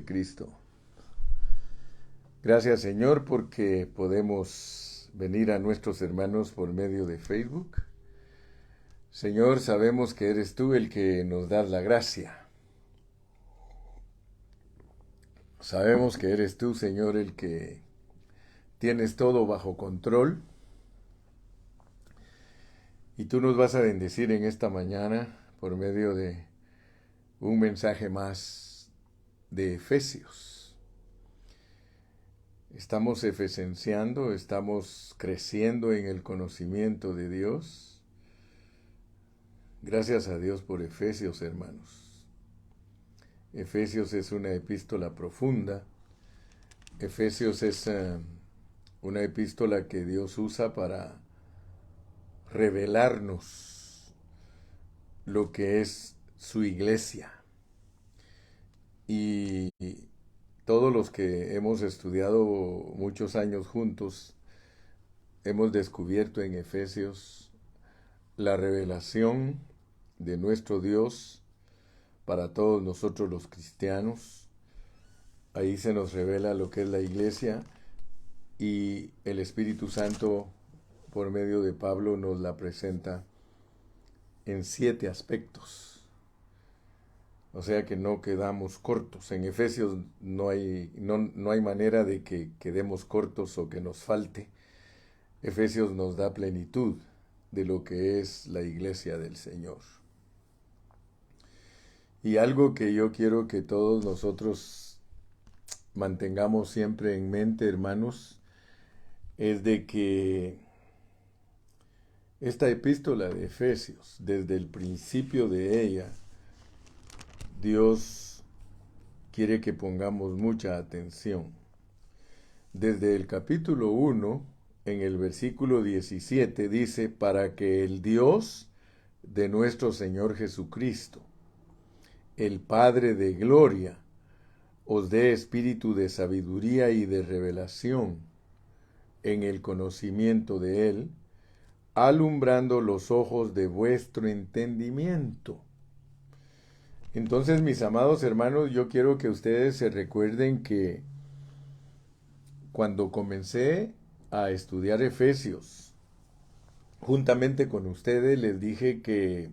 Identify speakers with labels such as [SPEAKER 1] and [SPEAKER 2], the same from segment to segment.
[SPEAKER 1] de Cristo. Gracias, Señor, porque podemos venir a nuestros hermanos por medio de Facebook. Señor, sabemos que eres tú el que nos das la gracia. Sabemos que eres tú, Señor, el que tienes todo bajo control. Y tú nos vas a bendecir en esta mañana por medio de un mensaje más de Efesios. Estamos efesenciando, estamos creciendo en el conocimiento de Dios. Gracias a Dios por Efesios, hermanos. Efesios es una epístola profunda. Efesios es una epístola que Dios usa para revelarnos lo que es su iglesia. Y todos los que hemos estudiado muchos años juntos, hemos descubierto en Efesios la revelación de nuestro Dios para todos nosotros los cristianos. Ahí se nos revela lo que es la iglesia y el Espíritu Santo, por medio de Pablo, nos la presenta en 7 aspectos. O sea que no quedamos cortos. En Efesios no hay manera de que quedemos cortos o que nos falte. Efesios nos da plenitud de lo que es la iglesia del Señor. Y algo que yo quiero que todos nosotros mantengamos siempre en mente, hermanos, es de que esta epístola de Efesios, desde el principio de ella, Dios quiere que pongamos mucha atención. Desde el capítulo 1, en el versículo 17, dice, para que el Dios de nuestro Señor Jesucristo, el Padre de gloria, os dé espíritu de sabiduría y de revelación en el conocimiento de Él, alumbrando los ojos de vuestro entendimiento. Entonces, mis amados hermanos, yo quiero que ustedes se recuerden que cuando comencé a estudiar Efesios, juntamente con ustedes les dije que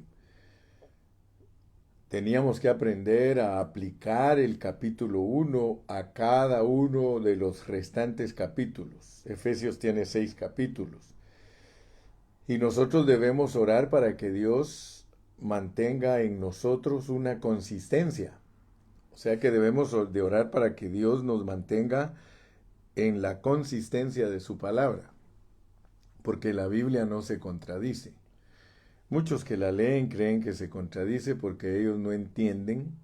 [SPEAKER 1] teníamos que aprender a aplicar el capítulo 1 a cada uno de los restantes capítulos. Efesios tiene 6 capítulos. Y nosotros debemos orar para que Dios mantenga en nosotros una consistencia. O sea que debemos de orar para que Dios nos mantenga en la consistencia de su palabra. Porque la Biblia no se contradice. Muchos que la leen creen que se contradice porque ellos no entienden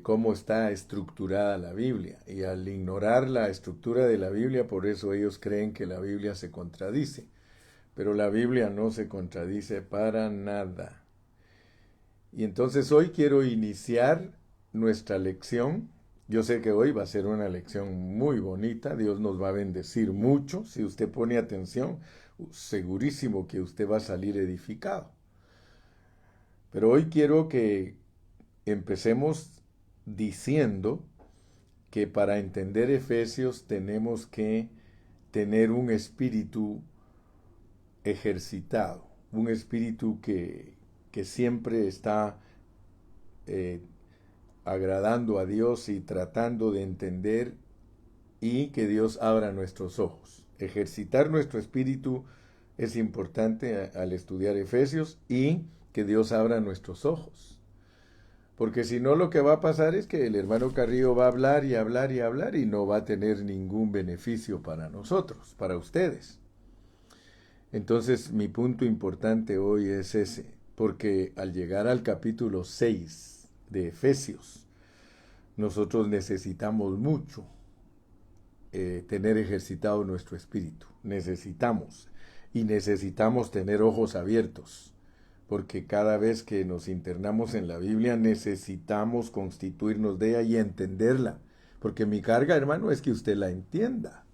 [SPEAKER 1] cómo está estructurada la Biblia. Y al ignorar la estructura de la Biblia, por eso ellos creen que la Biblia se contradice. Pero la Biblia no se contradice para nada. Y entonces hoy quiero iniciar nuestra lección. Yo sé que hoy va a ser una lección muy bonita. Dios nos va a bendecir mucho. Si usted pone atención, segurísimo que usted va a salir edificado. Pero hoy quiero que empecemos diciendo que para entender Efesios tenemos que tener un espíritu ejercitado, un espíritu que siempre está agradando a Dios y tratando de entender y que Dios abra nuestros ojos. Ejercitar nuestro espíritu es importante al estudiar Efesios y que Dios abra nuestros ojos. Porque si no, lo que va a pasar es que el hermano Carrillo va a hablar y hablar y hablar y no va a tener ningún beneficio para nosotros, para ustedes. Entonces, mi punto importante hoy es ese, porque al llegar al capítulo 6 de Efesios, nosotros necesitamos mucho tener ejercitado nuestro espíritu. Necesitamos tener ojos abiertos, porque cada vez que nos internamos en la Biblia necesitamos constituirnos de ella y entenderla, porque mi carga, hermano, es que usted la entienda.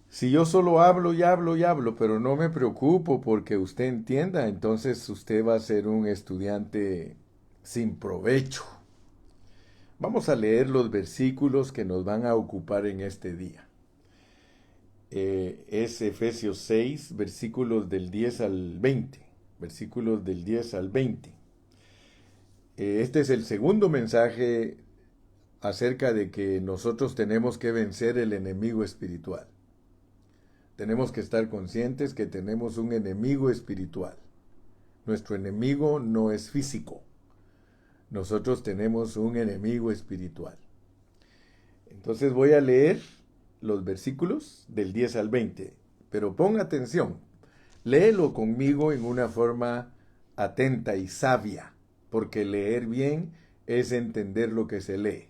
[SPEAKER 1] Si yo solo hablo y hablo y hablo, pero no me preocupo porque usted entienda, entonces usted va a ser un estudiante sin provecho. Vamos a leer los versículos que nos van a ocupar en este día. Es Efesios 6, versículos del 10 al 20. Versículos del 10 al 20. Este es el segundo mensaje acerca de que nosotros tenemos que vencer el enemigo espiritual. Tenemos que estar conscientes que tenemos un enemigo espiritual. Nuestro enemigo no es físico. Nosotros tenemos un enemigo espiritual. Entonces voy a leer los versículos del 10 al 20, pero pon atención. Léelo conmigo en una forma atenta y sabia, porque leer bien es entender lo que se lee.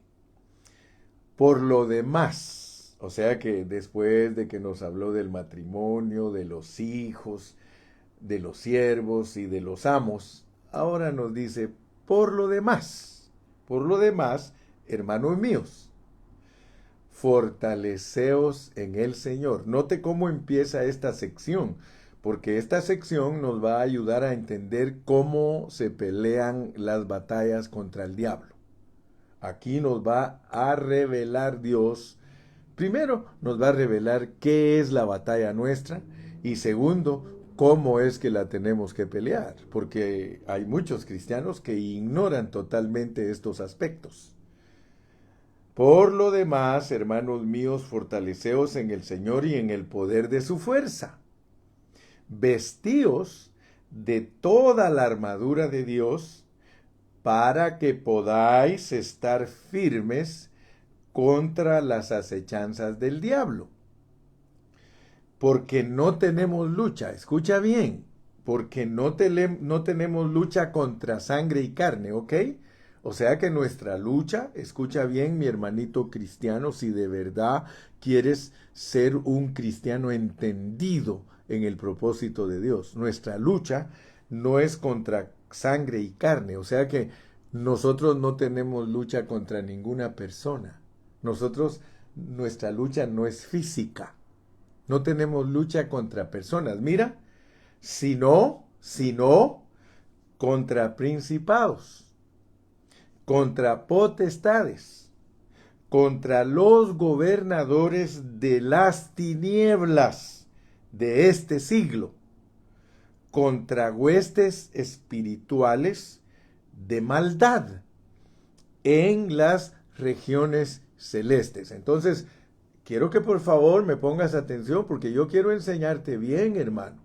[SPEAKER 1] Por lo demás, o sea que después de que nos habló del matrimonio, de los hijos, de los siervos y de los amos, ahora nos dice, por lo demás, hermanos míos, fortaleceos en el Señor. Note cómo empieza esta sección, porque esta sección nos va a ayudar a entender cómo se pelean las batallas contra el diablo. Aquí nos va a revelar Dios. Primero, nos va a revelar qué es la batalla nuestra y segundo, cómo es que la tenemos que pelear, porque hay muchos cristianos que ignoran totalmente estos aspectos. Por lo demás, hermanos míos, fortaleceos en el Señor y en el poder de su fuerza. Vestíos de toda la armadura de Dios para que podáis estar firmes contra las acechanzas del diablo. Porque no tenemos lucha, escucha bien, porque no tenemos lucha contra sangre y carne, ¿ok? O sea que nuestra lucha, escucha bien mi hermanito cristiano, si de verdad quieres ser un cristiano entendido en el propósito de Dios, nuestra lucha no es contra sangre y carne, o sea que nosotros no tenemos lucha contra ninguna persona, nuestra lucha no es física. No tenemos lucha contra personas, mira, sino contra principados, contra potestades, contra los gobernadores de las tinieblas de este siglo, contra huestes espirituales de maldad en las regiones celestes. Entonces, quiero que por favor me pongas atención porque yo quiero enseñarte bien, hermano.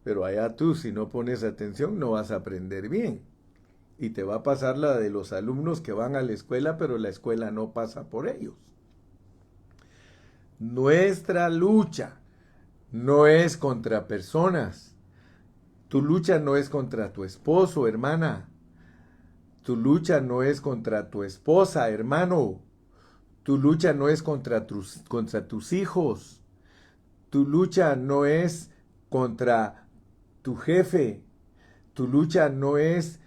[SPEAKER 1] Pero allá tú, si no pones atención, no vas a aprender bien. Y te va a pasar la de los alumnos que van a la escuela, pero la escuela no pasa por ellos. Nuestra lucha no es contra personas. Tu lucha no es contra tu esposo, hermana. Tu lucha no es contra tu esposa, hermano. Tu lucha no es contra tus hijos. Tu lucha no es contra tu jefe. Tu lucha no es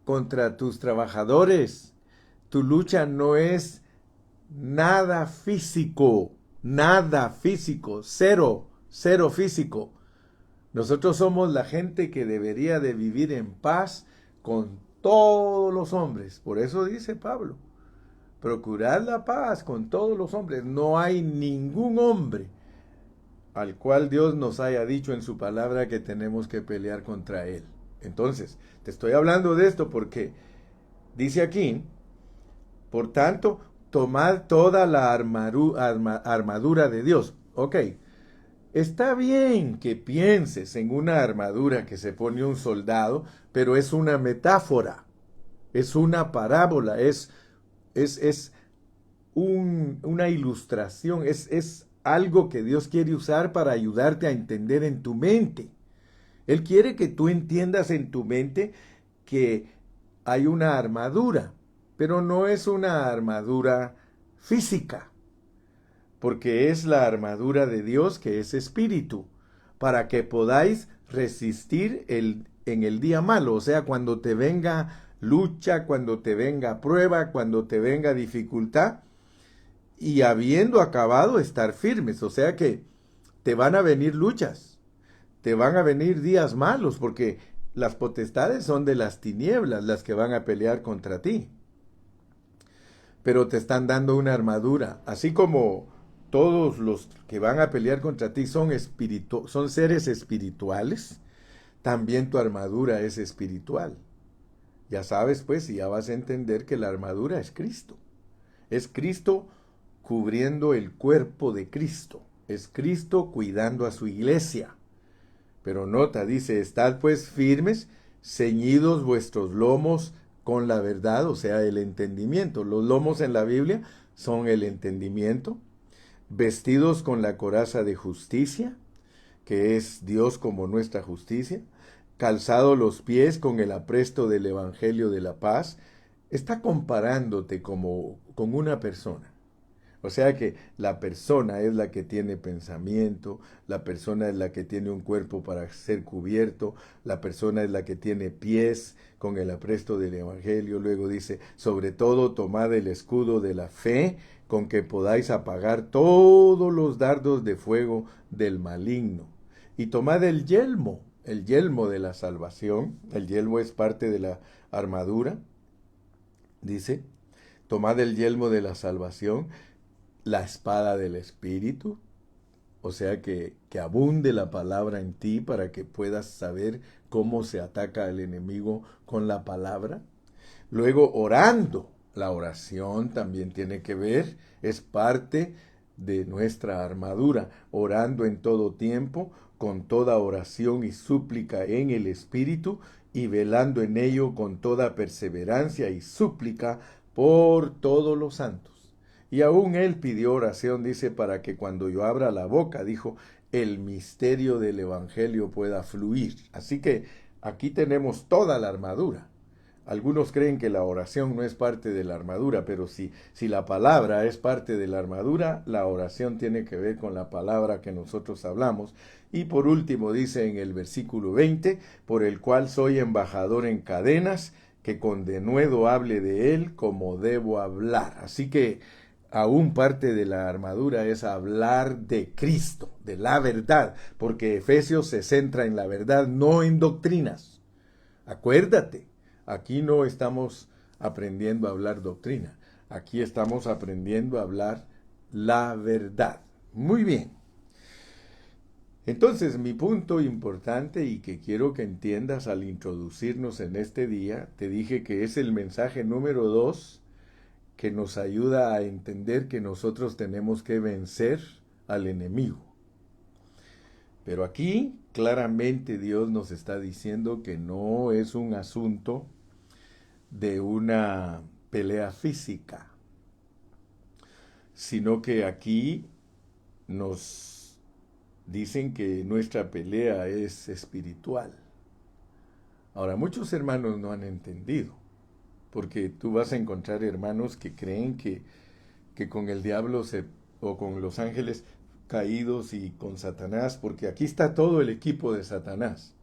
[SPEAKER 1] contra tus trabajadores. Tu lucha no es nada físico. Nada físico. Cero físico. Nosotros somos la gente que debería de vivir en paz con todos los hombres. Por eso dice Pablo. Procurad la paz con todos los hombres. No hay ningún hombre al cual Dios nos haya dicho en su palabra que tenemos que pelear contra él. Entonces, te estoy hablando de esto porque dice aquí, por tanto, tomad toda la armadura de Dios. Ok, está bien que pienses en una armadura que se pone un soldado, pero es una metáfora, es una parábola, es una ilustración, es algo que Dios quiere usar para ayudarte a entender en tu mente. Él quiere que tú entiendas en tu mente que hay una armadura, pero no es una armadura física, porque es la armadura de Dios que es espíritu, para que podáis resistir en el día malo, o sea, cuando te venga lucha, cuando te venga prueba, cuando te venga dificultad, y habiendo acabado estar firmes, o sea que te van a venir luchas, te van a venir días malos, porque las potestades son de las tinieblas las que van a pelear contra ti. pero te están dando una armadura. Así como todos los que van a pelear contra ti son seres espirituales, también tu armadura es espiritual. Ya sabes, pues, y ya vas a entender que la armadura es Cristo. Es Cristo cubriendo el cuerpo de Cristo. Es Cristo cuidando a su iglesia. Pero nota, dice, estad pues firmes, ceñidos vuestros lomos con la verdad, o sea, el entendimiento. Los lomos en la Biblia son el entendimiento, vestidos con la coraza de justicia, que es Dios como nuestra justicia, calzado los pies con el apresto del Evangelio de la paz. Está comparándote como con una persona. O sea que la persona es la que tiene pensamiento, la persona es la que tiene un cuerpo para ser cubierto, la persona es la que tiene pies con el apresto del Evangelio. Luego dice, sobre todo tomad el escudo de la fe con que podáis apagar todos los dardos de fuego del maligno. Y tomad el yelmo de la salvación. El yelmo es parte de la armadura. Dice, tomad el yelmo de la salvación, la espada del Espíritu, o sea que abunde la palabra en ti para que puedas saber cómo se ataca al enemigo con la palabra. Luego orando, la oración también tiene que ver, es parte de nuestra armadura, orando en todo tiempo, con toda oración y súplica en el Espíritu, y velando en ello con toda perseverancia y súplica por todos los santos. Y aún él pidió oración, dice, para que cuando yo abra la boca, dijo, el misterio del Evangelio pueda fluir. Así que aquí tenemos toda la armadura. Algunos creen que la oración no es parte de la armadura, pero si la palabra es parte de la armadura, la oración tiene que ver con la palabra que nosotros hablamos. Y por último dice en el versículo 20, por el cual soy embajador en cadenas, que con denuedo hable de él como debo hablar. Así que aún parte de la armadura es hablar de Cristo, de la verdad, porque Efesios se centra en la verdad, no en doctrinas. Acuérdate, aquí no estamos aprendiendo a hablar doctrina, aquí estamos aprendiendo a hablar la verdad. Muy bien. Entonces, mi punto importante y que quiero que entiendas al introducirnos en este día, te dije que es el mensaje número 2 que nos ayuda a entender que nosotros tenemos que vencer al enemigo. Pero aquí claramente Dios nos está diciendo que no es un asunto de una pelea física, sino que aquí nos dicen que nuestra pelea es espiritual. Ahora, muchos hermanos no han entendido, porque tú vas a encontrar hermanos que creen que con el diablo o con los ángeles caídos y con Satanás, porque aquí está todo el equipo de Satanás.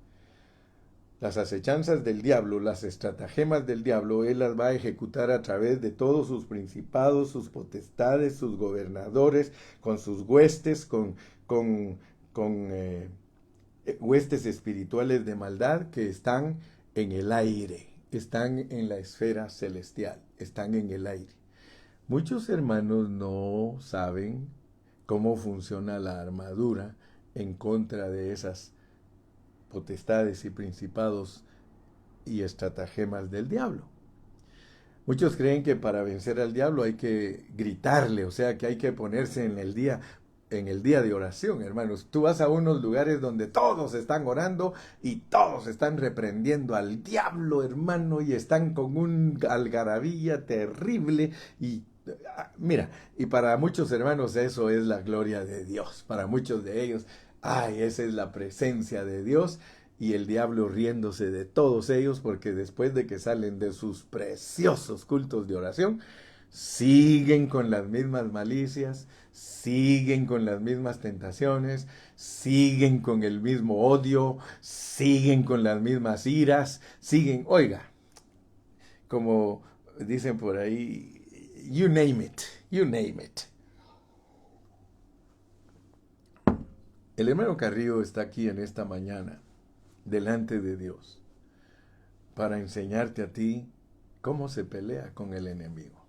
[SPEAKER 1] Las acechanzas del diablo, las estratagemas del diablo, él las va a ejecutar a través de todos sus principados, sus potestades, sus gobernadores, con sus huestes, con huestes espirituales de maldad que están en el aire, están en la esfera celestial, están en el aire. Muchos hermanos no saben cómo funciona la armadura en contra de esas potestades y principados y estratagemas del diablo. Muchos creen que para vencer al diablo hay que gritarle, o sea que hay que ponerse en el día de oración, hermanos. Tú vas a unos lugares donde todos están orando y todos están reprendiendo al diablo, hermano, y están con un algarabía terrible y mira, y para muchos hermanos eso es la gloria de Dios. Para muchos de ellos, ay, esa es la presencia de Dios y el diablo riéndose de todos ellos porque después de que salen de sus preciosos cultos de oración, siguen con las mismas malicias, siguen con las mismas tentaciones, siguen con el mismo odio, siguen con las mismas iras, siguen, oiga, como dicen por ahí, you name it, you name it. El hermano Carrillo está aquí en esta mañana, delante de Dios, para enseñarte a ti cómo se pelea con el enemigo.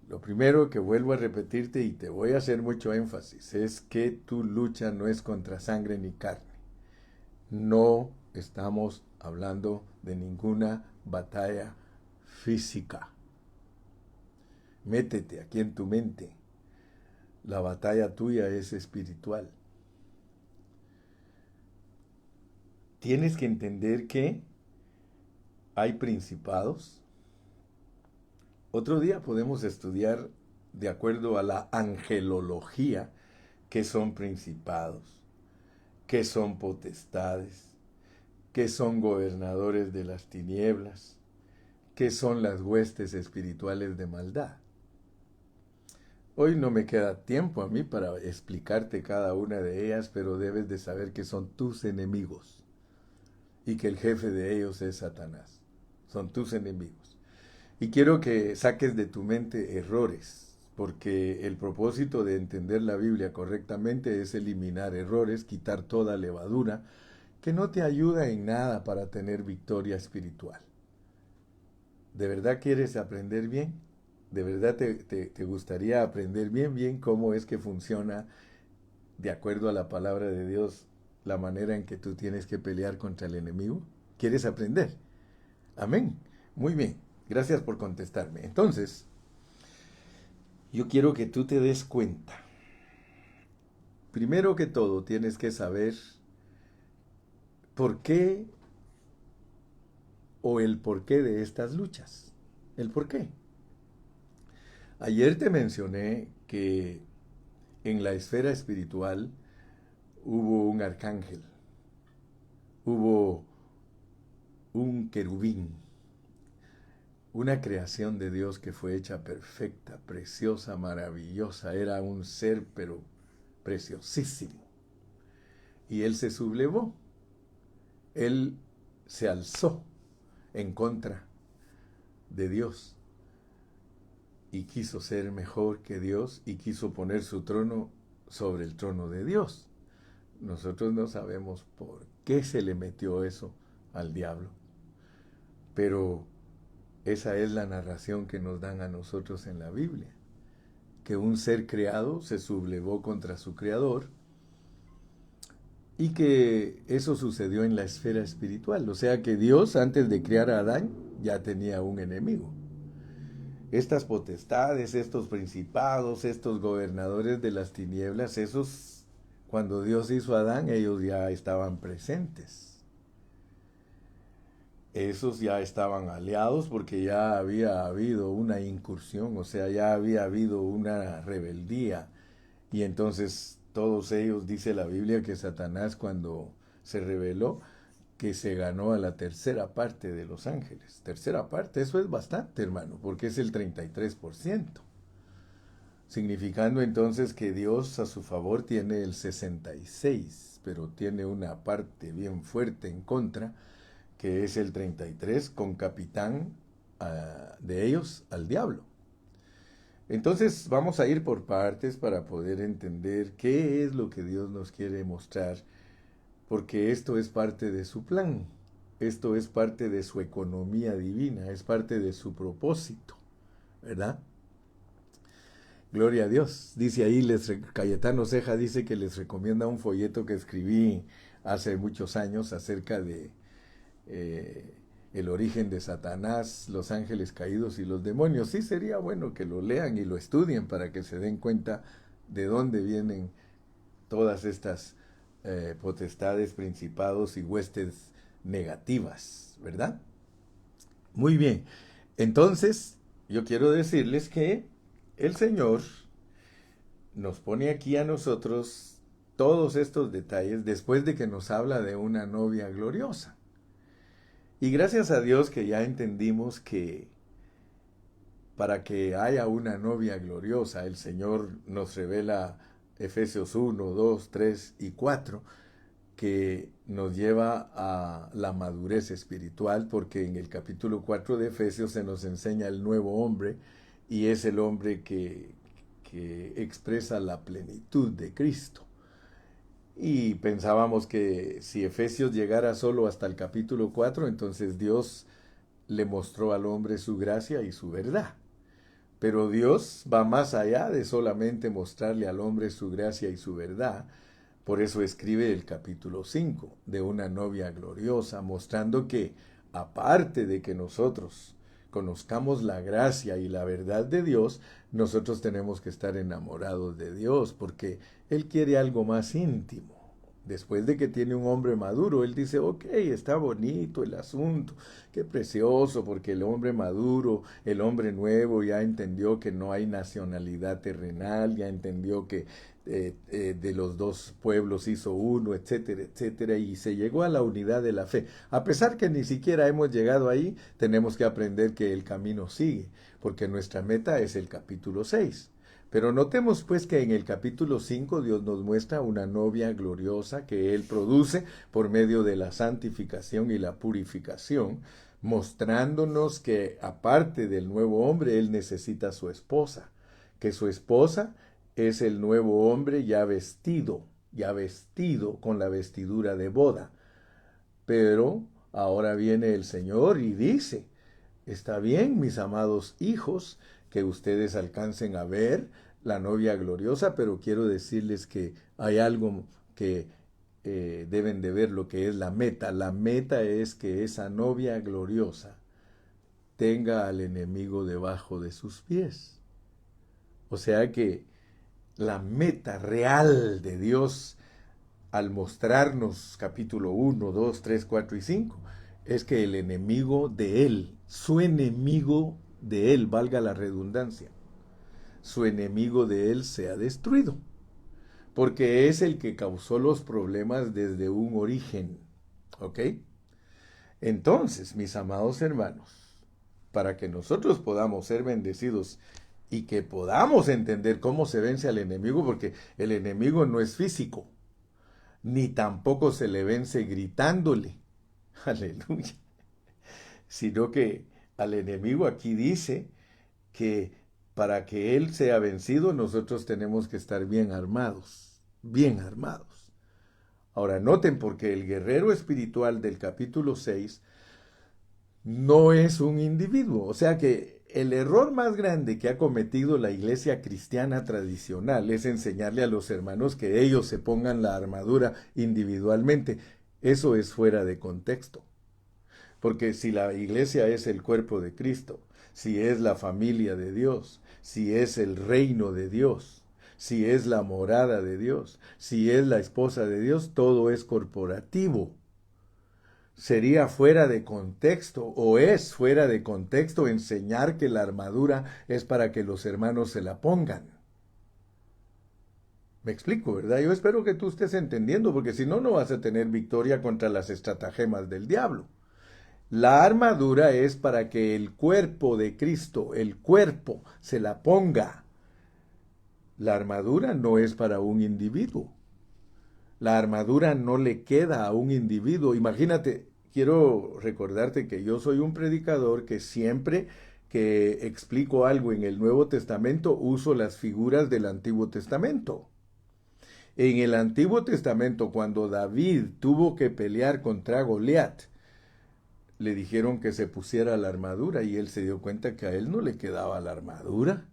[SPEAKER 1] Lo primero que vuelvo a repetirte y te voy a hacer mucho énfasis es que tu lucha no es contra sangre ni carne. No estamos hablando de ninguna batalla física. Métete aquí en tu mente. La batalla tuya es espiritual. Tienes que entender que hay principados. Otro día podemos estudiar, de acuerdo a la angelología, qué son principados, qué son potestades, qué son gobernadores de las tinieblas, qué son las huestes espirituales de maldad. Hoy no me queda tiempo a mí para explicarte cada una de ellas, pero debes de saber que son tus enemigos y que el jefe de ellos es Satanás. Son tus enemigos. Y quiero que saques de tu mente errores, porque el propósito de entender la Biblia correctamente es eliminar errores, quitar toda levadura que no te ayuda en nada para tener victoria espiritual. ¿De verdad quieres aprender bien? ¿De verdad te gustaría aprender bien cómo es que funciona, de acuerdo a la palabra de Dios, la manera en que tú tienes que pelear contra el enemigo? ¿Quieres aprender? Amén. Muy bien. Gracias por contestarme. Entonces, yo quiero que tú te des cuenta. Primero que todo, tienes que saber por qué o el porqué de estas luchas. El porqué. Ayer te mencioné que en la esfera espiritual hubo un arcángel, hubo un querubín, una creación de Dios que fue hecha perfecta, preciosa, maravillosa. Era un ser, pero preciosísimo. Y él se sublevó, él se alzó en contra de Dios y quiso ser mejor que Dios y quiso poner su trono sobre el trono de Dios. Nosotros no sabemos por qué se le metió eso al diablo, pero esa es la narración que nos dan a nosotros en la Biblia, que un ser creado se sublevó contra su creador y que eso sucedió en la esfera espiritual. O sea que Dios, antes de crear a Adán, ya tenía un enemigo. Estas potestades, estos principados, estos gobernadores de las tinieblas, esos, cuando Dios hizo a Adán, ellos ya estaban presentes. Esos ya estaban aliados porque ya había habido una incursión, o sea, ya había habido una rebeldía. Y entonces todos ellos, dice la Biblia, que Satanás cuando se rebeló, que se ganó a la tercera parte de los ángeles. Tercera parte, eso es bastante, hermano, porque es el 33%. Significando entonces que Dios a su favor tiene el 66%, pero tiene una parte bien fuerte en contra, que es el 33%, con capitán de ellos al diablo. Entonces vamos a ir por partes para poder entender qué es lo que Dios nos quiere mostrar, porque esto es parte de su plan, esto es parte de su economía divina, es parte de su propósito, ¿verdad? Gloria a Dios. Dice ahí, Cayetano Ceja dice que les recomienda un folleto que escribí hace muchos años acerca de el origen de Satanás, los ángeles caídos y los demonios. Sí sería bueno que lo lean y lo estudien para que se den cuenta de dónde vienen todas estas potestades, principados y huestes negativas, ¿verdad? Muy bien. Entonces, yo quiero decirles que el Señor nos pone aquí a nosotros todos estos detalles después de que nos habla de una novia gloriosa. Y gracias a Dios que ya entendimos que para que haya una novia gloriosa, el Señor nos revela Efesios 1, 2, 3 y 4, que nos lleva a la madurez espiritual, porque en el capítulo 4 de Efesios se nos enseña el nuevo hombre, y es el hombre que expresa la plenitud de Cristo. Y pensábamos que si Efesios llegara solo hasta el capítulo 4, entonces Dios le mostró al hombre su gracia y su verdad. Pero Dios va más allá de solamente mostrarle al hombre su gracia y su verdad. Por eso escribe el capítulo 5 de una novia gloriosa, mostrando que aparte de que nosotros conozcamos la gracia y la verdad de Dios, nosotros tenemos que estar enamorados de Dios, porque Él quiere algo más íntimo. Después de que tiene un hombre maduro, él dice, ok, está bonito el asunto, qué precioso, porque el hombre maduro, el hombre nuevo ya entendió que no hay nacionalidad terrenal, ya entendió que de los dos pueblos hizo uno, etcétera, etcétera, y se llegó a la unidad de la fe. A pesar que ni siquiera hemos llegado ahí, tenemos que aprender que el camino sigue, porque nuestra meta es el capítulo 6. Pero notemos pues que en el capítulo 5 Dios nos muestra una novia gloriosa que Él produce por medio de la santificación y la purificación, mostrándonos que aparte del nuevo hombre, Él necesita su esposa, que su esposa es el nuevo hombre ya vestido con la vestidura de boda. Pero ahora viene el Señor y dice, está bien, mis amados hijos, que ustedes alcancen a ver la novia gloriosa, pero quiero decirles que hay algo que deben de ver, lo que es la meta. La meta es que esa novia gloriosa tenga al enemigo debajo de sus pies. O sea que la meta real de Dios al mostrarnos capítulo 1, 2, 3, 4 y 5 es que el enemigo de Él, su enemigo de Él, valga la redundancia, su enemigo de Él sea destruido, porque es el que causó los problemas desde un origen. ¿Ok? Entonces, mis amados hermanos, para que nosotros podamos ser bendecidos y que podamos entender cómo se vence al enemigo, porque el enemigo no es físico, ni tampoco se le vence gritándole, aleluya, sino que al enemigo aquí dice que para que él sea vencido nosotros tenemos que estar bien armados, bien armados. Ahora noten porque el guerrero espiritual del capítulo 6 no es un individuo, o sea que el error más grande que ha cometido la iglesia cristiana tradicional es enseñarle a los hermanos que ellos se pongan la armadura individualmente. Eso es fuera de contexto. Porque si la iglesia es el cuerpo de Cristo, si es la familia de Dios, si es el reino de Dios, si es la morada de Dios, si es la esposa de Dios, todo es corporativo. Sería fuera de contexto o es fuera de contexto enseñar que la armadura es para que los hermanos se la pongan. Me explico, ¿verdad? Yo espero que tú estés entendiendo, porque si no, no vas a tener victoria contra las estratagemas del diablo. La armadura es para que el cuerpo de Cristo, el cuerpo, se la ponga. La armadura no es para un individuo. La armadura no le queda a un individuo. Imagínate, quiero recordarte que yo soy un predicador que siempre que explico algo en el Nuevo Testamento uso las figuras del Antiguo Testamento. En el Antiguo Testamento, cuando David tuvo que pelear contra Goliat, le dijeron que se pusiera la armadura y él se dio cuenta que a él no le quedaba la armadura.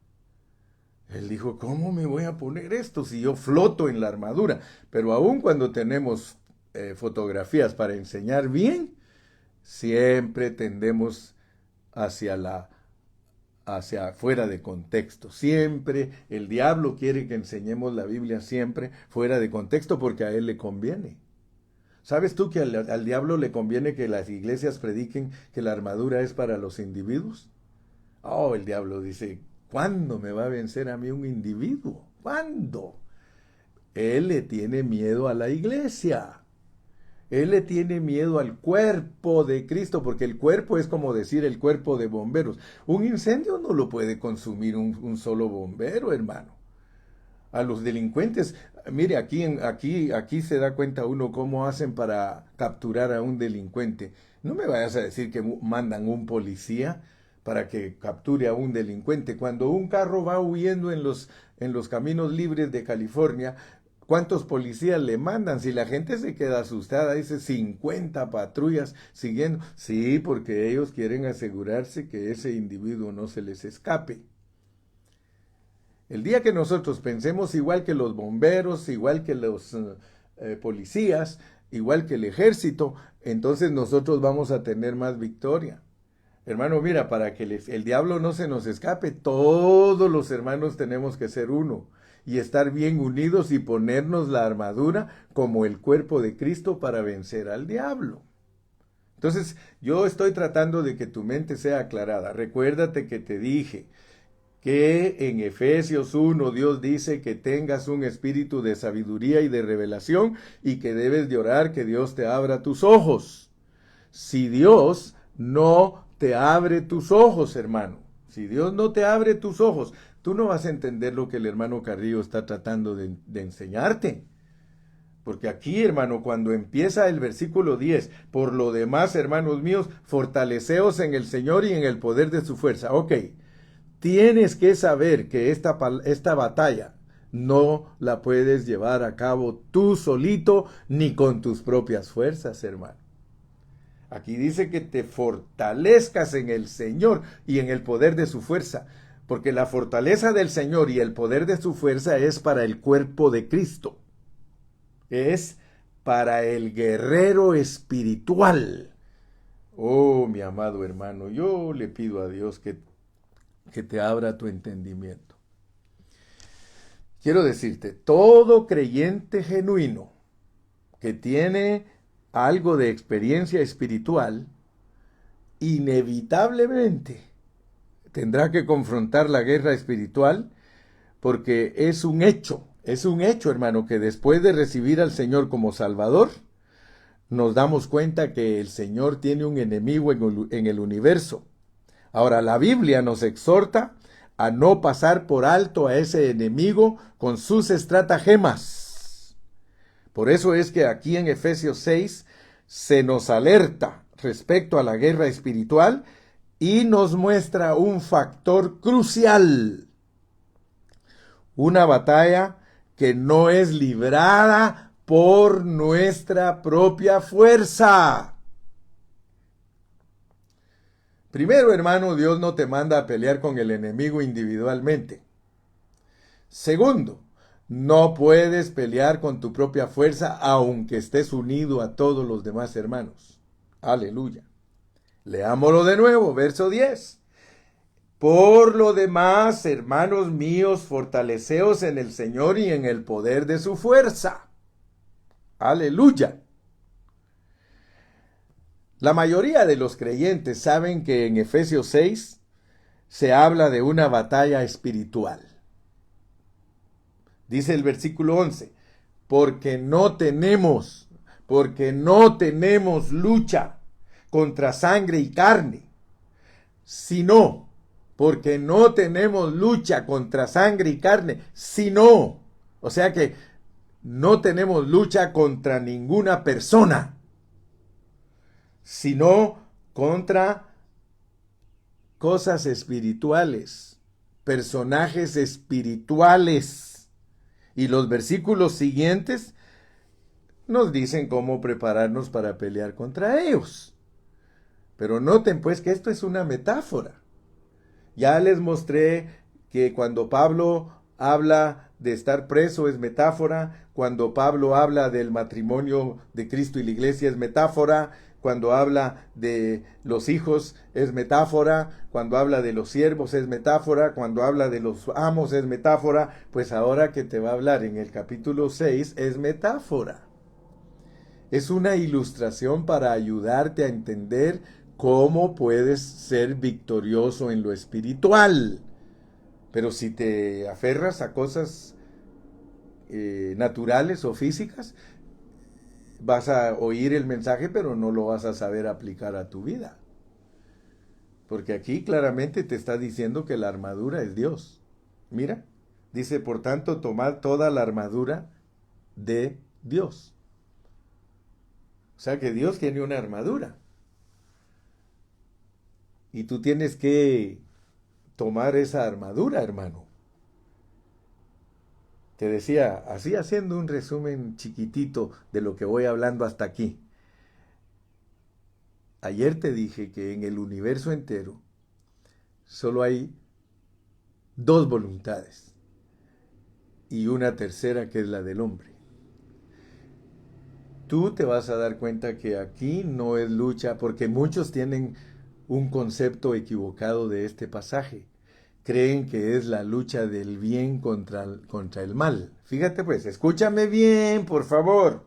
[SPEAKER 1] Él dijo, ¿cómo me voy a poner esto si yo floto en la armadura? Pero aun cuando tenemos fotografías para enseñar bien, siempre tendemos hacia hacia fuera de contexto. Siempre el diablo quiere que enseñemos la Biblia siempre fuera de contexto porque a él le conviene. ¿Sabes tú que al diablo le conviene que las iglesias prediquen que la armadura es para los individuos? Oh, el diablo dice, ¿cuándo me va a vencer a mí un individuo? ¿Cuándo? Él le tiene miedo a la iglesia. Él le tiene miedo al cuerpo de Cristo, porque el cuerpo es como decir el cuerpo de bomberos. Un incendio no lo puede consumir un solo bombero, hermano. A los delincuentes, mire, aquí se da cuenta uno cómo hacen para capturar a un delincuente. No me vayas a decir que mandan un policía para que capture a un delincuente. Cuando un carro va huyendo en los caminos libres de California, ¿cuántos policías le mandan? Si la gente se queda asustada, dice 50 patrullas siguiendo. Sí, porque ellos quieren asegurarse que ese individuo no se les escape. El día que nosotros pensemos igual que los bomberos, igual que los policías, igual que el ejército, entonces nosotros vamos a tener más victoria. Hermano, mira, para que el diablo no se nos escape, todos los hermanos tenemos que ser uno y estar bien unidos y ponernos la armadura como el cuerpo de Cristo para vencer al diablo. Entonces, yo estoy tratando de que tu mente sea aclarada. Recuérdate que te dije que en Efesios 1 Dios dice que tengas un espíritu de sabiduría y de revelación y que debes de orar que Dios te abra tus ojos. Si Dios no te abre tus ojos, hermano, si Dios no te abre tus ojos, tú no vas a entender lo que el hermano Carrillo está tratando de enseñarte. Porque aquí, hermano, cuando empieza el versículo 10, por lo demás, hermanos míos, fortaleceos en el Señor y en el poder de su fuerza. Ok, tienes que saber que esta batalla no la puedes llevar a cabo tú solito ni con tus propias fuerzas, hermano. Aquí dice que te fortalezcas en el Señor y en el poder de su fuerza, porque la fortaleza del Señor y el poder de su fuerza es para el cuerpo de Cristo. Es para el guerrero espiritual. Oh, mi amado hermano, yo le pido a Dios que te abra tu entendimiento. Quiero decirte, todo creyente genuino que tiene algo de experiencia espiritual, inevitablemente tendrá que confrontar la guerra espiritual porque es un hecho, hermano, que después de recibir al Señor como Salvador, nos damos cuenta que el Señor tiene un enemigo en el universo. Ahora, la Biblia nos exhorta a no pasar por alto a ese enemigo con sus estratagemas. Por eso es que aquí en Efesios 6 se nos alerta respecto a la guerra espiritual y nos muestra un factor crucial. Una batalla que no es librada por nuestra propia fuerza. Primero, hermano, Dios no te manda a pelear con el enemigo individualmente. Segundo, no puedes pelear con tu propia fuerza aunque estés unido a todos los demás hermanos. Aleluya. Leámoslo de nuevo, verso 10. Por lo demás, hermanos míos, fortaleceos en el Señor y en el poder de su fuerza. Aleluya. La mayoría de los creyentes saben que en Efesios 6 se habla de una batalla espiritual. Dice el versículo 11, porque no tenemos lucha contra sangre y carne, sino, porque no tenemos lucha contra sangre y carne, sino, o sea que no tenemos lucha contra ninguna persona, sino contra cosas espirituales, personajes espirituales. Y los versículos siguientes nos dicen cómo prepararnos para pelear contra ellos. Pero noten pues que esto es una metáfora. Ya les mostré que cuando Pablo habla de estar preso es metáfora, cuando Pablo habla del matrimonio de Cristo y la iglesia es metáfora, cuando habla de los hijos es metáfora, cuando habla de los siervos es metáfora, cuando habla de los amos es metáfora, pues ahora que te va a hablar en el capítulo 6 es metáfora. Es una ilustración para ayudarte a entender cómo puedes ser victorioso en lo espiritual. Pero si te aferras a cosas naturales o físicas, vas a oír el mensaje, pero no lo vas a saber aplicar a tu vida. Porque aquí claramente te está diciendo que la armadura es Dios. Mira, dice, por tanto, tomad toda la armadura de Dios. O sea que Dios tiene una armadura. Y tú tienes que tomar esa armadura, hermano. Te decía, así haciendo un resumen chiquitito de lo que voy hablando hasta aquí. Ayer te dije que en el universo entero solo hay dos voluntades. y una tercera que es la del hombre. Tú te vas a dar cuenta que aquí no es lucha, porque muchos tienen un concepto equivocado de este pasaje. Creen que es la lucha del bien contra el mal. Fíjate pues, escúchame bien, por favor.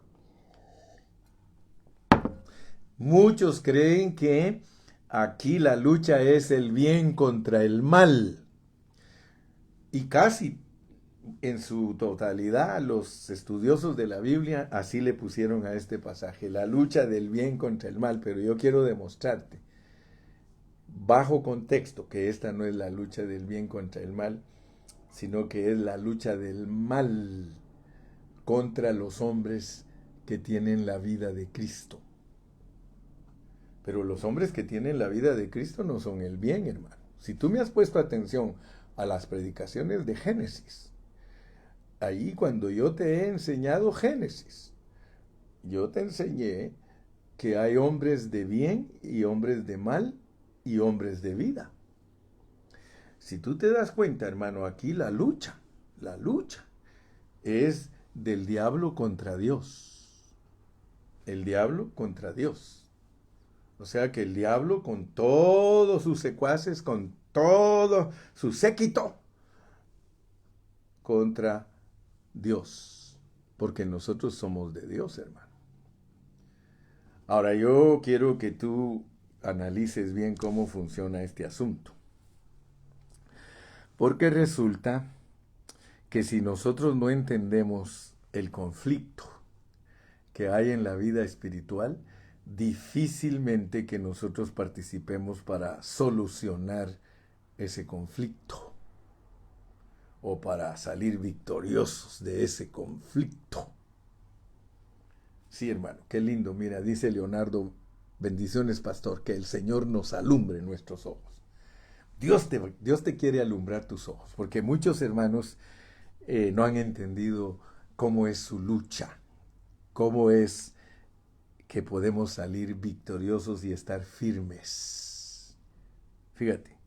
[SPEAKER 1] Muchos creen que aquí la lucha es el bien contra el mal. Y casi en su totalidad los estudiosos de la Biblia así le pusieron a este pasaje, la lucha del bien contra el mal. Pero yo quiero demostrarte, bajo contexto, que esta no es la lucha del bien contra el mal, sino que es la lucha del mal contra los hombres que tienen la vida de Cristo. Pero los hombres que tienen la vida de Cristo no son el bien, hermano. Si tú me has puesto atención a las predicaciones de Génesis, ahí cuando yo te he enseñado Génesis, yo te enseñé que hay hombres de bien y hombres de mal y hombres de vida. Si tú te das cuenta, hermano, aquí la lucha es del diablo contra Dios. El diablo contra Dios. O sea que el diablo con todos sus secuaces, con todo su séquito, contra Dios. Porque nosotros somos de Dios, hermano. Ahora yo quiero que tú analices bien cómo funciona este asunto. Porque resulta que si nosotros no entendemos el conflicto que hay en la vida espiritual, difícilmente que nosotros participemos para solucionar ese conflicto o para salir victoriosos de ese conflicto. Sí, hermano, qué lindo. Mira, dice Leonardo, bendiciones, pastor, que el Señor nos alumbre nuestros ojos. Dios te quiere alumbrar tus ojos, porque muchos hermanos no han entendido cómo es su lucha, cómo es que podemos salir victoriosos y estar firmes. Fíjate,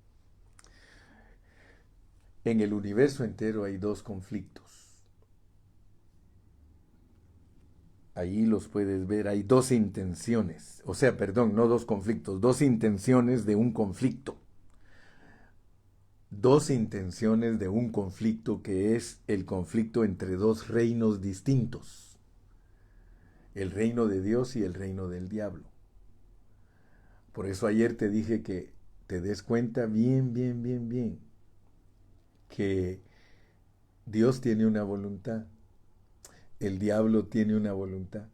[SPEAKER 1] en el universo entero hay dos conflictos. Ahí los puedes ver, hay dos intenciones, o sea, perdón, no dos conflictos, dos intenciones de un conflicto. Dos intenciones de un conflicto que es el conflicto entre dos reinos distintos. El reino de Dios y el reino del diablo. Por eso ayer te dije que te des cuenta bien, que Dios tiene una voluntad, el diablo tiene una voluntad,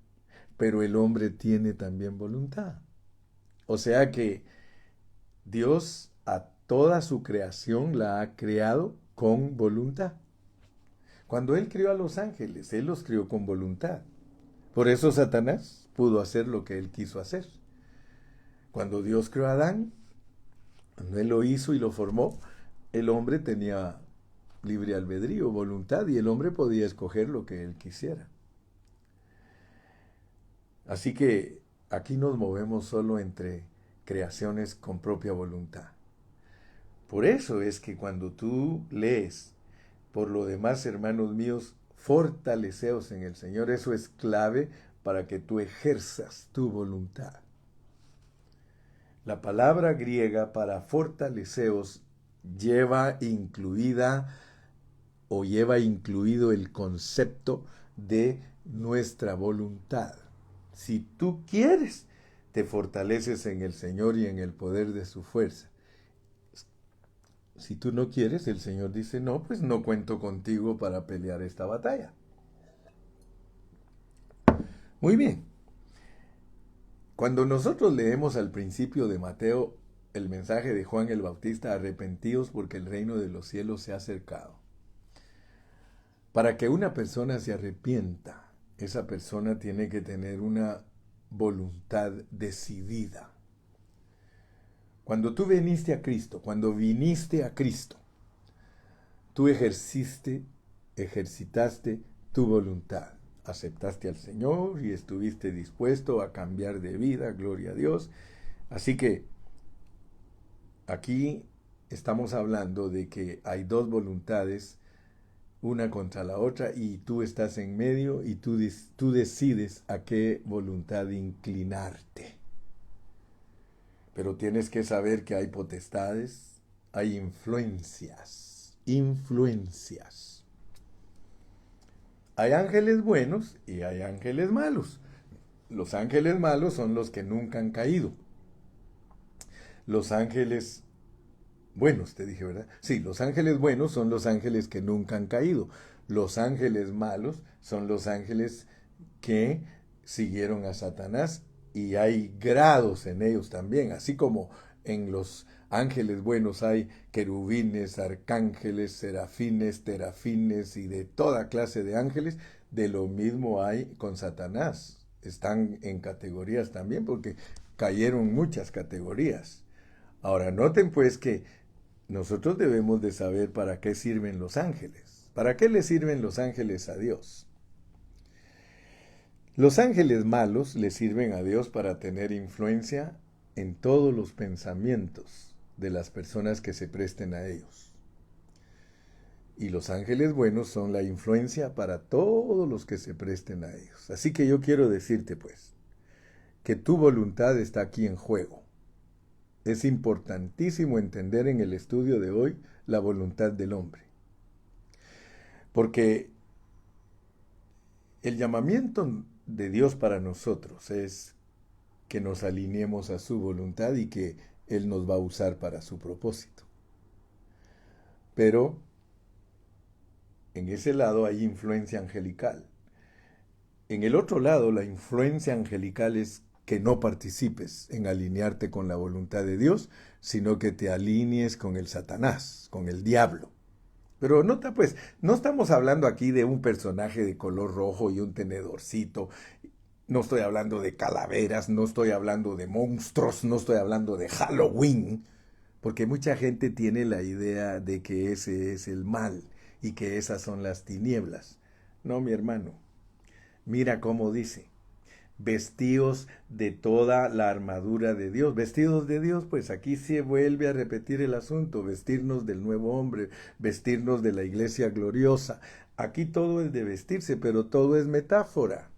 [SPEAKER 1] pero el hombre tiene también voluntad. O sea que Dios a toda su creación la ha creado con voluntad. Cuando Él crió a los ángeles, Él los crió con voluntad. Por eso Satanás pudo hacer lo que él quiso hacer. Cuando Dios creó a Adán, cuando Él lo hizo y lo formó, el hombre tenía libre albedrío, voluntad, y el hombre podía escoger lo que él quisiera. Así que aquí nos movemos solo entre creaciones con propia voluntad. Por eso es que cuando tú lees, por lo demás, hermanos míos, fortaleceos en el Señor, eso es clave para que tú ejerzas tu voluntad. La palabra griega para fortaleceos lleva incluido el concepto de nuestra voluntad. Si tú quieres, te fortaleces en el Señor y en el poder de su fuerza. Si tú no quieres, el Señor dice, no, pues no cuento contigo para pelear esta batalla. Muy bien. Cuando nosotros leemos al principio de Mateo el mensaje de Juan el Bautista, arrepentíos porque el reino de los cielos se ha acercado. Para que una persona se arrepienta, esa persona tiene que tener una voluntad decidida. Cuando tú viniste a Cristo, tú ejercitaste tu voluntad. Aceptaste al Señor y estuviste dispuesto a cambiar de vida, gloria a Dios. Así que aquí estamos hablando de que hay dos voluntades una contra la otra y tú estás en medio y tú decides a qué voluntad inclinarte. Pero tienes que saber que hay potestades, hay influencias. Hay ángeles buenos y hay ángeles malos. Los ángeles malos son los que nunca han caído. Los ángeles buenos, te dije, ¿verdad? Sí, los ángeles buenos son los ángeles que nunca han caído. Los ángeles malos son los ángeles que siguieron a Satanás y hay grados en ellos también, así como en los ángeles buenos hay querubines, arcángeles, serafines, terafines y de toda clase de ángeles, de lo mismo hay con Satanás. Están en categorías también porque cayeron muchas categorías. Ahora, noten pues que nosotros debemos de saber para qué sirven los ángeles. ¿Para qué le sirven los ángeles a Dios? Los ángeles malos le sirven a Dios para tener influencia en todos los pensamientos de las personas que se presten a ellos. Y los ángeles buenos son la influencia para todos los que se presten a ellos. Así que yo quiero decirte pues, que tu voluntad está aquí en juego. Es importantísimo entender en el estudio de hoy la voluntad del hombre. Porque el llamamiento de Dios para nosotros es que nos alineemos a su voluntad y que Él nos va a usar para su propósito. Pero en ese lado hay influencia angelical. En el otro lado, la influencia angelical es que no participes en alinearte con la voluntad de Dios, sino que te alinees con el Satanás, con el diablo. Pero nota pues, no estamos hablando aquí de un personaje de color rojo y un tenedorcito. No estoy hablando de calaveras, no estoy hablando de monstruos, no estoy hablando de Halloween. Porque mucha gente tiene la idea de que ese es el mal y que esas son las tinieblas. No, mi hermano. Mira cómo dice. Vestíos de toda la armadura de Dios. Vestidos de Dios, pues aquí se vuelve a repetir el asunto, vestirnos del nuevo hombre, vestirnos de la iglesia gloriosa. Aquí todo es de vestirse, pero todo es metáfora.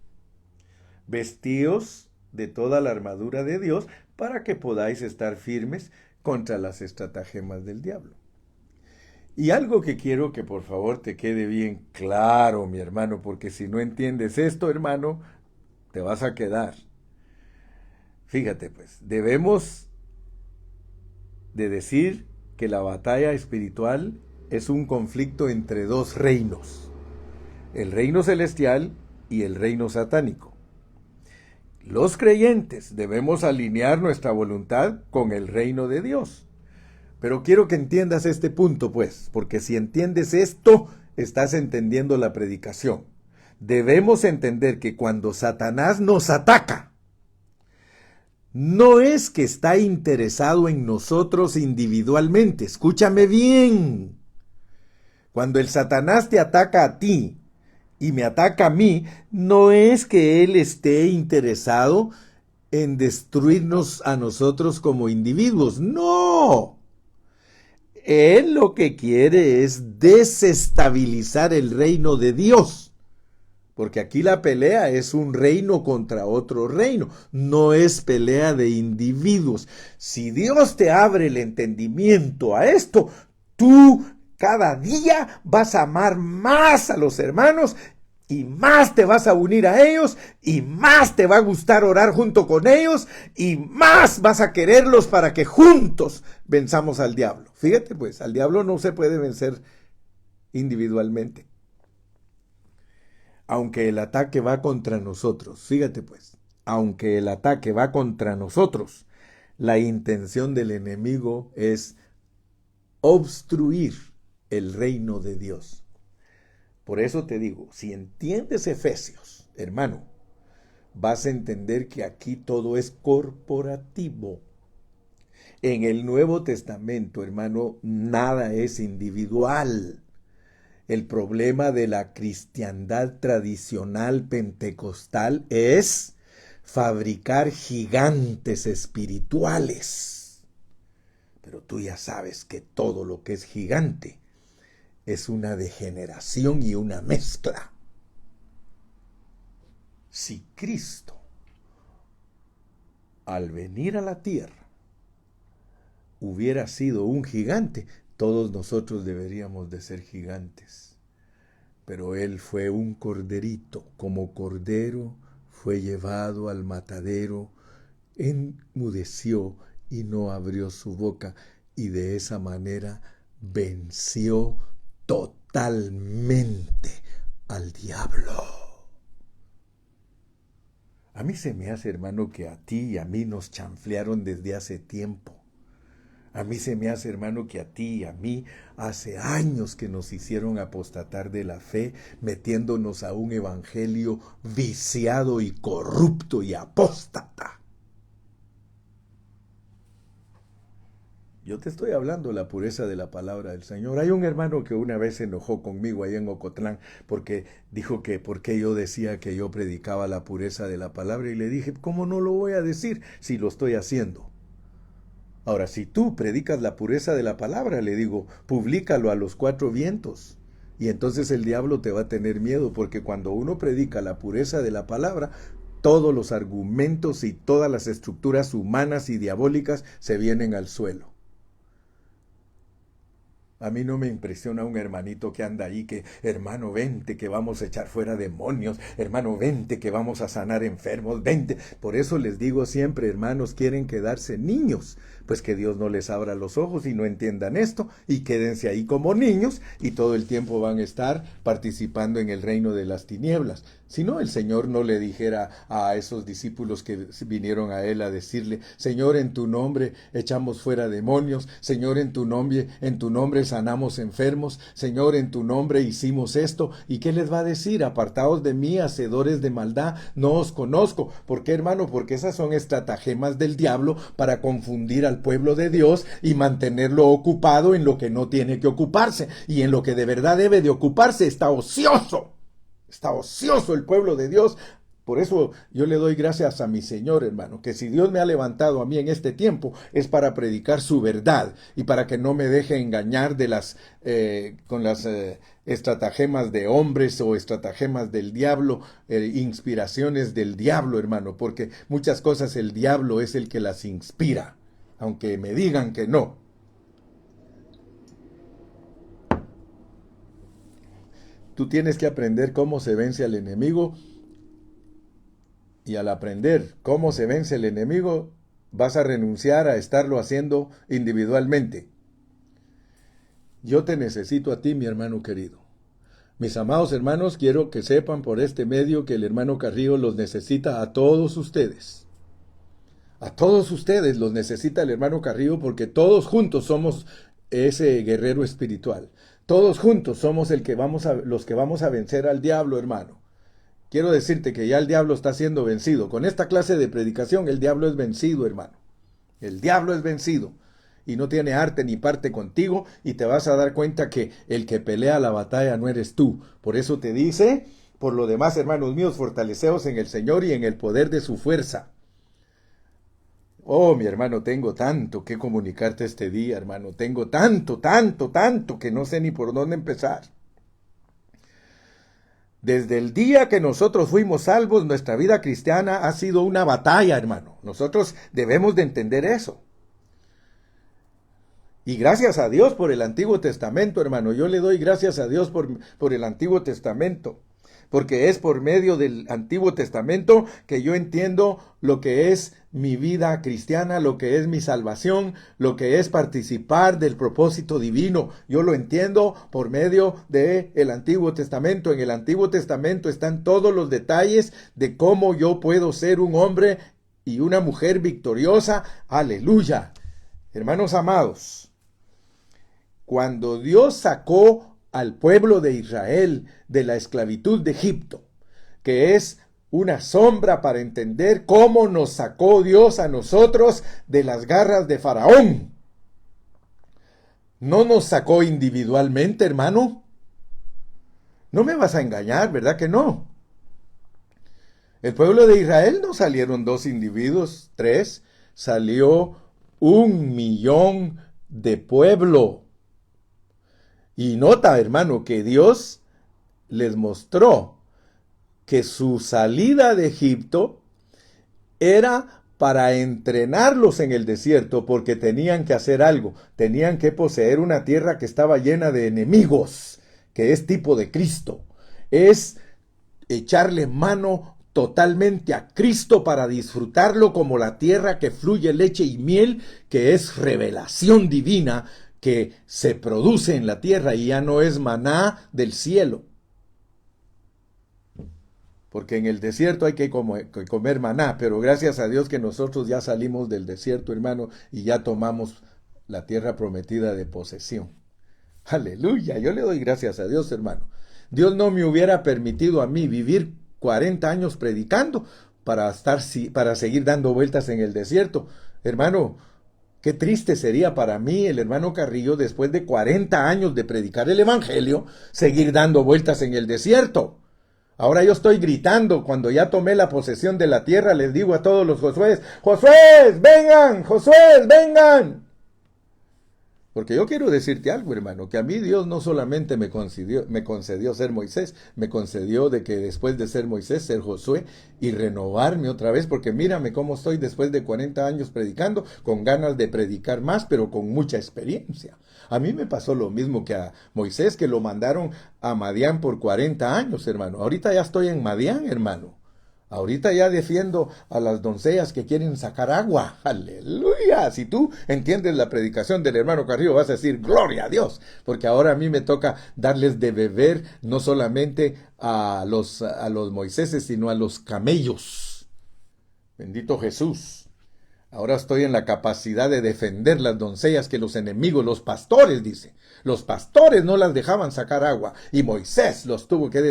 [SPEAKER 1] Vestíos de toda la armadura de Dios para que podáis estar firmes contra las estratagemas del diablo. Y algo que quiero que por favor te quede bien claro, mi hermano, porque si no entiendes esto, hermano, te vas a quedar. Fíjate pues, debemos de decir que la batalla espiritual es un conflicto entre dos reinos, el reino celestial y el reino satánico. Los creyentes debemos alinear nuestra voluntad con el reino de Dios. Pero quiero que entiendas este punto pues, porque si entiendes esto, estás entendiendo la predicación. Debemos entender que cuando Satanás nos ataca, no es que está interesado en nosotros individualmente. Escúchame bien. Cuando el Satanás te ataca a ti y me ataca a mí, no es que él esté interesado en destruirnos a nosotros como individuos. No. Él lo que quiere es desestabilizar el reino de Dios. Porque aquí la pelea es un reino contra otro reino, no es pelea de individuos. Si Dios te abre el entendimiento a esto, tú cada día vas a amar más a los hermanos y más te vas a unir a ellos y más te va a gustar orar junto con ellos y más vas a quererlos para que juntos venzamos al diablo. Fíjate pues, al diablo no se puede vencer individualmente. Aunque el ataque va contra nosotros, fíjate pues, aunque el ataque va contra nosotros, la intención del enemigo es obstruir el reino de Dios. Por eso te digo, si entiendes Efesios, hermano, vas a entender que aquí todo es corporativo. En el Nuevo Testamento, hermano, nada es individual. El problema de la cristiandad tradicional pentecostal es fabricar gigantes espirituales. Pero tú ya sabes que todo lo que es gigante es una degeneración y una mezcla. Si Cristo, al venir a la tierra, hubiera sido un gigante, todos nosotros deberíamos de ser gigantes. Pero Él fue un corderito, como cordero fue llevado al matadero, enmudeció y no abrió su boca, y de esa manera venció totalmente al diablo. A mí se me hace, hermano, que a ti y a mí nos chanflearon desde hace tiempo. A mí se me hace, hermano, que a ti y a mí hace años que nos hicieron apostatar de la fe, metiéndonos a un evangelio viciado y corrupto y apóstata. Yo te estoy hablando la pureza de la palabra del Señor. Hay un hermano que una vez se enojó conmigo ahí en Ocotlán porque dijo que por qué yo decía que yo predicaba la pureza de la palabra, y le dije, ¿cómo no lo voy a decir si lo estoy haciendo? Ahora, si tú predicas la pureza de la palabra, le digo, publícalo a los 4 vientos. Y entonces el diablo te va a tener miedo, porque cuando uno predica la pureza de la palabra, todos los argumentos y todas las estructuras humanas y diabólicas se vienen al suelo. A mí no me impresiona un hermanito que anda ahí que, hermano, vente que vamos a echar fuera demonios, hermano, vente que vamos a sanar enfermos, vente. Por eso les digo siempre, hermanos, quieren quedarse niños, pues que Dios no les abra los ojos y no entiendan esto, y quédense ahí como niños, y todo el tiempo van a estar participando en el reino de las tinieblas. Si no, el Señor no le dijera a esos discípulos que vinieron a Él a decirle, Señor, en tu nombre echamos fuera demonios, Señor, en tu nombre sanamos enfermos, Señor, en tu nombre hicimos esto. ¿Y qué les va a decir? Apartaos de mí, hacedores de maldad, no os conozco. ¿Por qué, hermano? Porque esas son estratagemas del diablo para confundir al pueblo de Dios y mantenerlo ocupado en lo que no tiene que ocuparse, y en lo que de verdad debe de ocuparse está ocioso. Está ocioso el pueblo de Dios. Por eso yo le doy gracias a mi Señor, hermano, que si Dios me ha levantado a mí en este tiempo es para predicar su verdad y para que no me deje engañar con las estratagemas de hombres o estratagemas del diablo, inspiraciones del diablo, hermano, porque muchas cosas el diablo es el que las inspira, aunque me digan que no. Tú tienes que aprender cómo se vence al enemigo, y al aprender cómo se vence el enemigo, vas a renunciar a estarlo haciendo individualmente. Yo te necesito a ti, mi hermano querido. Mis amados hermanos, quiero que sepan por este medio que el hermano Carrillo los necesita a todos ustedes. A todos ustedes los necesita el hermano Carrillo, porque todos juntos somos ese guerrero espiritual. Todos juntos somos los que vamos a vencer al diablo, hermano. Quiero decirte que ya el diablo está siendo vencido. Con esta clase de predicación el diablo es vencido, hermano. El diablo es vencido y no tiene arte ni parte contigo, y te vas a dar cuenta que el que pelea la batalla no eres tú. Por eso te dice, por lo demás, hermanos míos, fortaleceos en el Señor y en el poder de su fuerza. Oh, mi hermano, tengo tanto que comunicarte este día, hermano. Tengo tanto que no sé ni por dónde empezar. Desde el día que nosotros fuimos salvos, nuestra vida cristiana ha sido una batalla, hermano. Nosotros debemos de entender eso. Y gracias a Dios por el Antiguo Testamento, hermano. Yo le doy gracias a Dios por el Antiguo Testamento, porque es por medio del Antiguo Testamento que yo entiendo lo que es mi vida cristiana, lo que es mi salvación, lo que es participar del propósito divino. Yo lo entiendo por medio del Antiguo Testamento. En el Antiguo Testamento están todos los detalles de cómo yo puedo ser un hombre y una mujer victoriosa. Aleluya. Hermanos amados, cuando Dios sacó al pueblo de Israel de la esclavitud de Egipto, que es una sombra para entender cómo nos sacó Dios a nosotros de las garras de Faraón. No nos sacó individualmente, hermano. No me vas a engañar, ¿verdad que no? El pueblo de Israel no salieron 2 individuos, 3, salió 1 millón de pueblo. Y nota, hermano, que Dios les mostró que su salida de Egipto era para entrenarlos en el desierto, porque tenían que hacer algo, tenían que poseer una tierra que estaba llena de enemigos, que es tipo de Cristo. Es echarle mano totalmente a Cristo para disfrutarlo como la tierra que fluye leche y miel, que es revelación divina que se produce en la tierra y ya no es maná del cielo. Porque en el desierto hay que comer maná, pero gracias a Dios que nosotros ya salimos del desierto, hermano, y ya tomamos la tierra prometida de posesión. Aleluya, yo le doy gracias a Dios, hermano. Dios no me hubiera permitido a mí vivir 40 años predicando para seguir dando vueltas en el desierto. Hermano, qué triste sería para mí, el hermano Carrillo, después de 40 años de predicar el evangelio, seguir dando vueltas en el desierto. Ahora yo estoy gritando, cuando ya tomé la posesión de la tierra, les digo a todos los Josués, ¡Josués, vengan! ¡Josués, vengan! Porque yo quiero decirte algo, hermano, que a mí Dios no solamente me concedió ser Moisés, me concedió de que después de ser Moisés, ser Josué y renovarme otra vez, porque mírame cómo estoy después de 40 años predicando, con ganas de predicar más, pero con mucha experiencia. A mí me pasó lo mismo que a Moisés, que lo mandaron a Madián por 40 años, hermano. Ahorita ya estoy en Madián, hermano. Ahorita ya defiendo a las doncellas que quieren sacar agua. ¡Aleluya! Si tú entiendes la predicación del hermano Carrillo, vas a decir, ¡gloria a Dios! Porque ahora a mí me toca darles de beber no solamente a los Moiséses, sino a los camellos. Bendito Jesús. Ahora estoy en la capacidad de defender las doncellas que los enemigos, los pastores, dice. Los pastores no las dejaban sacar agua y Moisés las tuvo que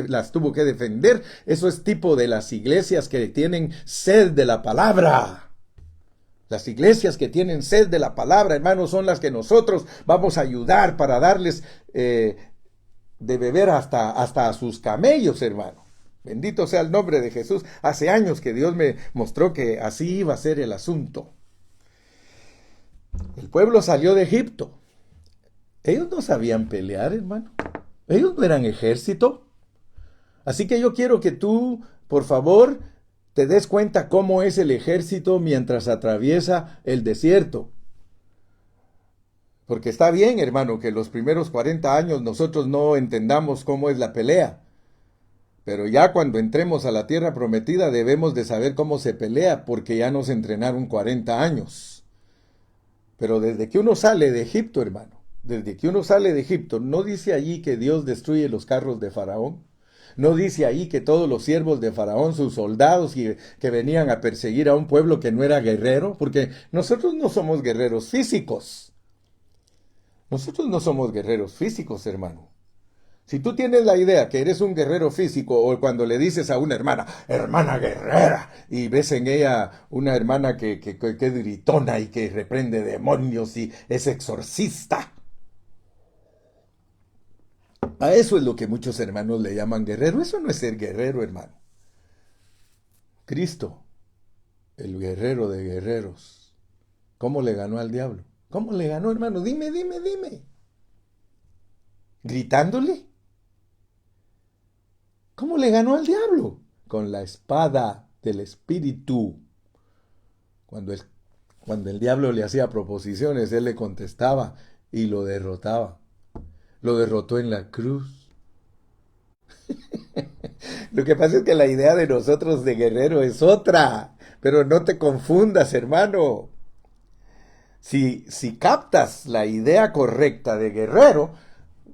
[SPEAKER 1] defender. Eso es tipo de las iglesias que tienen sed de la palabra. Las iglesias que tienen sed de la palabra, hermanos, son las que nosotros vamos a ayudar para darles de beber hasta a sus camellos, hermano. Bendito sea el nombre de Jesús. Hace años que Dios me mostró que así iba a ser el asunto. El pueblo salió de Egipto. Ellos no sabían pelear, hermano. Ellos no eran ejército. Así que yo quiero que tú, por favor, te des cuenta cómo es el ejército mientras atraviesa el desierto. Porque está bien, hermano, que los primeros 40 años nosotros no entendamos cómo es la pelea. Pero ya cuando entremos a la tierra prometida debemos de saber cómo se pelea, porque ya nos entrenaron 40 años. Pero desde que uno sale de Egipto, hermano, desde que uno sale de Egipto, ¿no dice allí que Dios destruye los carros de Faraón? ¿No dice ahí que todos los siervos de Faraón, sus soldados, que venían a perseguir a un pueblo que no era guerrero? Porque nosotros no somos guerreros físicos. Nosotros no somos guerreros físicos, hermano. Si tú tienes la idea que eres un guerrero físico, o cuando le dices a una hermana, hermana guerrera, y ves en ella una hermana que es gritona y que reprende demonios y es exorcista, a eso es lo que muchos hermanos le llaman guerrero. Eso no es ser guerrero, hermano. Cristo, el guerrero de guerreros, ¿cómo le ganó al diablo? ¿Cómo le ganó, hermano? Dime. ¿Gritándole? ¿Cómo le ganó al diablo? Con la espada del Espíritu. Cuando el diablo le hacía proposiciones, él le contestaba y lo derrotaba. Lo derrotó en la cruz. Lo que pasa es que la idea de nosotros de guerrero es otra. Pero no te confundas, hermano. Si captas la idea correcta de guerrero,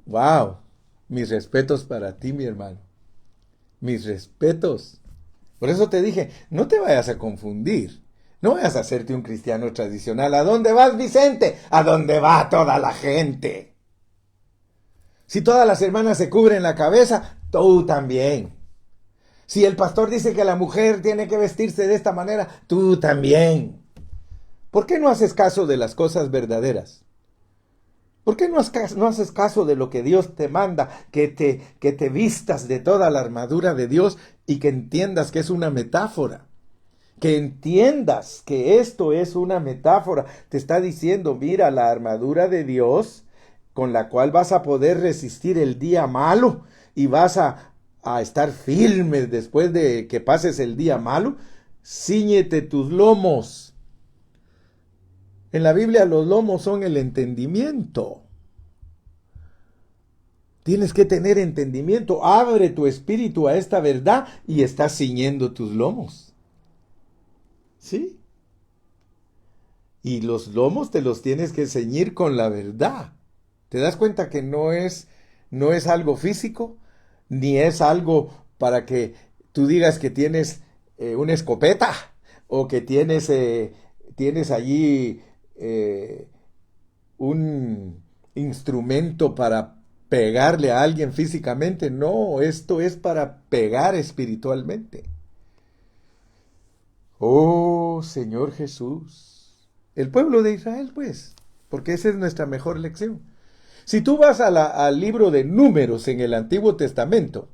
[SPEAKER 1] wow, mis respetos para ti, mi hermano. Mis respetos. Por eso te dije, no te vayas a confundir. No vayas a hacerte un cristiano tradicional. ¿A dónde vas, Vicente? ¿A dónde va toda la gente? Si todas las hermanas se cubren la cabeza, tú también. Si el pastor dice que la mujer tiene que vestirse de esta manera, tú también. ¿Por qué no haces caso de las cosas verdaderas? ¿Por qué no haces caso de lo que Dios te manda? Que te vistas de toda la armadura de Dios y que entiendas que es una metáfora. Que entiendas que esto es una metáfora. Te está diciendo, mira, la armadura de Dios con la cual vas a poder resistir el día malo y vas a estar firme después de que pases el día malo, cíñete tus lomos. En la Biblia los lomos son el entendimiento. Tienes que tener entendimiento. Abre tu espíritu a esta verdad y estás ciñendo tus lomos. ¿Sí? Y los lomos te los tienes que ceñir con la verdad. ¿Te das cuenta que no es algo físico? Ni es algo para que tú digas que tienes una escopeta o que tienes allí un instrumento para pegarle a alguien físicamente. No, esto es para pegar espiritualmente. Oh, Señor Jesús. El pueblo de Israel, pues, porque esa es nuestra mejor lección. Si tú vas al libro de Números en el Antiguo Testamento,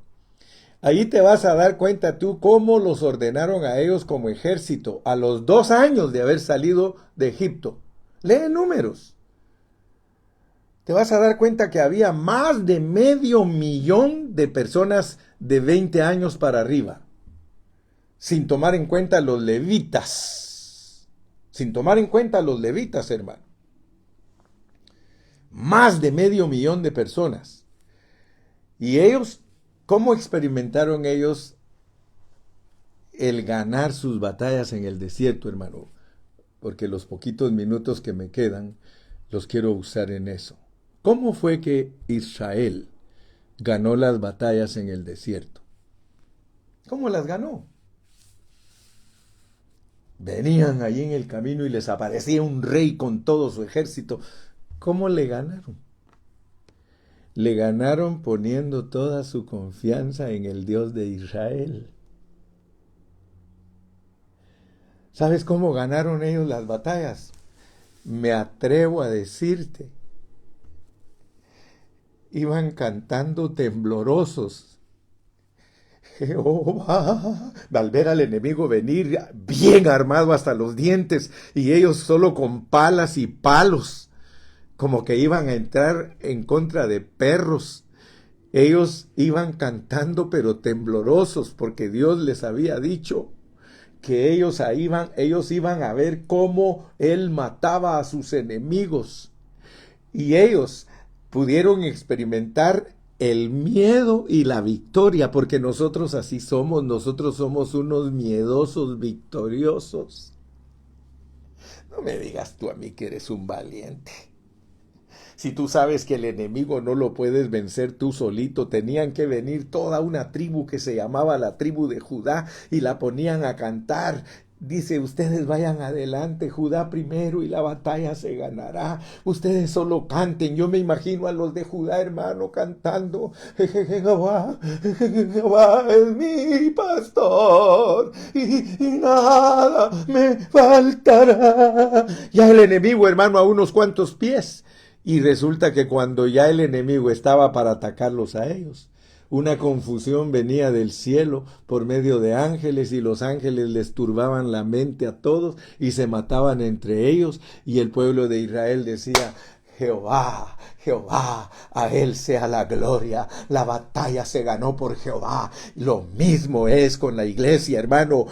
[SPEAKER 1] ahí te vas a dar cuenta tú cómo los ordenaron a ellos como ejército a los 2 años de haber salido de Egipto. Lee Números. Te vas a dar cuenta que había más de 500,000 de personas de 20 años para arriba, sin tomar en cuenta los levitas. Sin tomar en cuenta los levitas, hermano. Más de 500,000 de personas. Y ellos, ¿cómo experimentaron ellos el ganar sus batallas en el desierto, hermano? Porque los poquitos minutos que me quedan los quiero usar en eso. ¿Cómo fue que Israel ganó las batallas en el desierto? ¿Cómo las ganó? Venían allí en el camino y les aparecía un rey con todo su ejército. ¿Cómo le ganaron? Le ganaron poniendo toda su confianza en el Dios de Israel. ¿Sabes cómo ganaron ellos las batallas? Me atrevo a decirte. Iban cantando temblorosos. Jehová, al ver al enemigo venir bien armado hasta los dientes y ellos solo con palas y palos, como que iban a entrar en contra de perros. Ellos iban cantando pero temblorosos porque Dios les había dicho que ellos iban a ver cómo Él mataba a sus enemigos. Y ellos pudieron experimentar el miedo y la victoria, porque nosotros así somos, nosotros somos unos miedosos victoriosos. No me digas tú a mí que eres un valiente. Si tú sabes que el enemigo no lo puedes vencer tú solito, tenían que venir toda una tribu que se llamaba la tribu de Judá y la ponían a cantar. Dice, ustedes vayan adelante, Judá primero y la batalla se ganará. Ustedes solo canten. Yo me imagino a los de Judá, hermano, cantando. Jehová es mi pastor y nada me faltará. Ya el enemigo, hermano, a unos cuantos pies. Y resulta que cuando ya el enemigo estaba para atacarlos a ellos, una confusión venía del cielo por medio de ángeles y los ángeles les turbaban la mente a todos y se mataban entre ellos y el pueblo de Israel decía, Jehová, Jehová, a Él sea la gloria, la batalla se ganó por Jehová. Lo mismo es con la iglesia, hermano,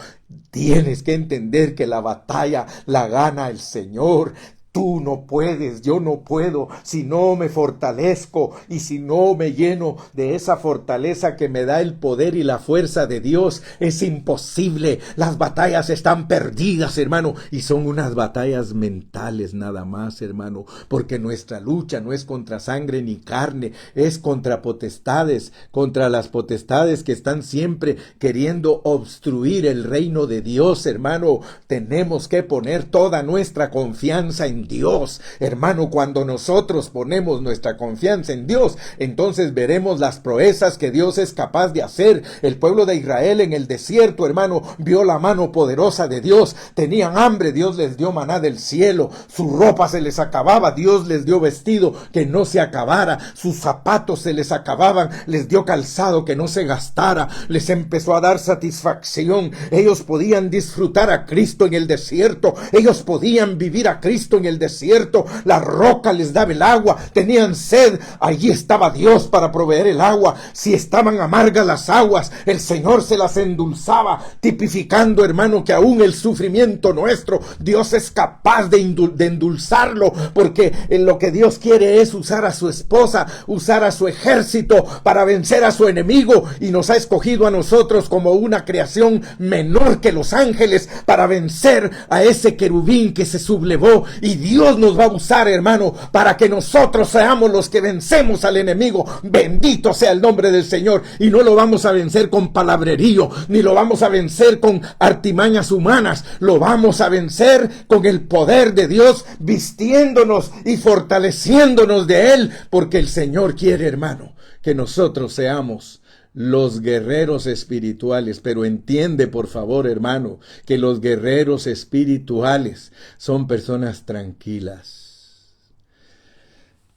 [SPEAKER 1] tienes que entender que la batalla la gana el Señor. Tú no puedes, yo no puedo, si no me fortalezco y si no me lleno de esa fortaleza que me da el poder y la fuerza de Dios, es imposible. Las batallas están perdidas, hermano, y son unas batallas mentales nada más, hermano, porque nuestra lucha no es contra sangre ni carne, es contra potestades, contra las potestades que están siempre queriendo obstruir el reino de Dios, hermano. Tenemos que poner toda nuestra confianza en Dios, hermano. Cuando nosotros ponemos nuestra confianza en Dios, entonces veremos las proezas que Dios es capaz de hacer. El pueblo de Israel en el desierto, hermano, vio la mano poderosa de Dios. Tenían hambre, Dios les dio maná del cielo. Su ropa se les acababa, Dios les dio vestido que no se acabara. Sus zapatos se les acababan, les dio calzado que no se gastara. Les empezó a dar satisfacción. Ellos podían disfrutar a Cristo en el desierto. Ellos podían vivir a Cristo en el desierto, la roca les daba el agua, tenían sed, allí estaba Dios para proveer el agua. Si estaban amargas las aguas, el Señor se las endulzaba, tipificando, hermano, que aún el sufrimiento nuestro, Dios es capaz de endulzarlo, porque en lo que Dios quiere es usar a su esposa, usar a su ejército para vencer a su enemigo, y nos ha escogido a nosotros como una creación menor que los ángeles para vencer a ese querubín que se sublevó, y Dios nos va a usar, hermano, para que nosotros seamos los que vencemos al enemigo. Bendito sea el nombre del Señor. Y no lo vamos a vencer con palabrerío, ni lo vamos a vencer con artimañas humanas, lo vamos a vencer con el poder de Dios, vistiéndonos y fortaleciéndonos de Él, porque el Señor quiere, hermano, que nosotros seamos los guerreros espirituales. Pero entiende, por favor, hermano, que los guerreros espirituales son personas tranquilas.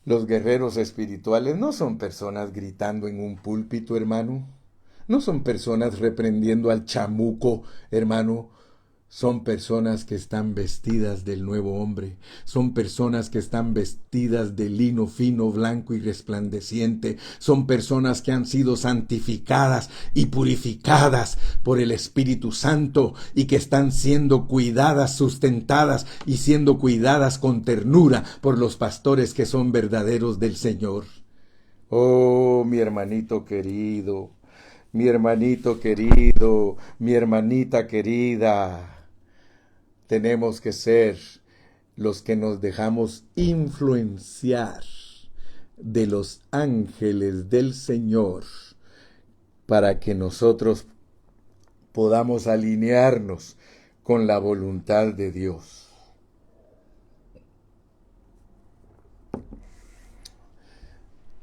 [SPEAKER 1] Los guerreros espirituales no son personas gritando en un púlpito, hermano. No son personas reprendiendo al chamuco, hermano. Son personas que están vestidas del nuevo hombre. Son personas que están vestidas de lino fino, blanco y resplandeciente. Son personas que han sido santificadas y purificadas por el Espíritu Santo y que están siendo cuidadas, sustentadas y siendo cuidadas con ternura por los pastores que son verdaderos del Señor. Oh, mi hermanito querido, mi hermanito querido, mi hermanita querida. Tenemos que ser los que nos dejamos influenciar de los ángeles del Señor para que nosotros podamos alinearnos con la voluntad de Dios.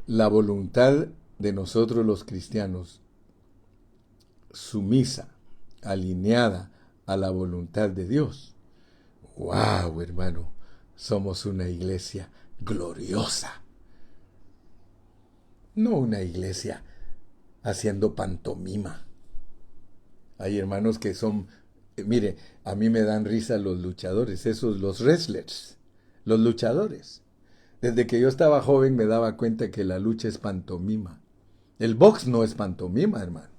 [SPEAKER 1] La voluntad de nosotros los cristianos, sumisa, alineada a la voluntad de Dios. ¡Wow, hermano! Somos una iglesia gloriosa. No una iglesia haciendo pantomima. Hay hermanos que son, mire, a mí me dan risa los luchadores, esos, los wrestlers, los luchadores. Desde que yo estaba joven me daba cuenta que la lucha es pantomima. El box no es pantomima, hermano.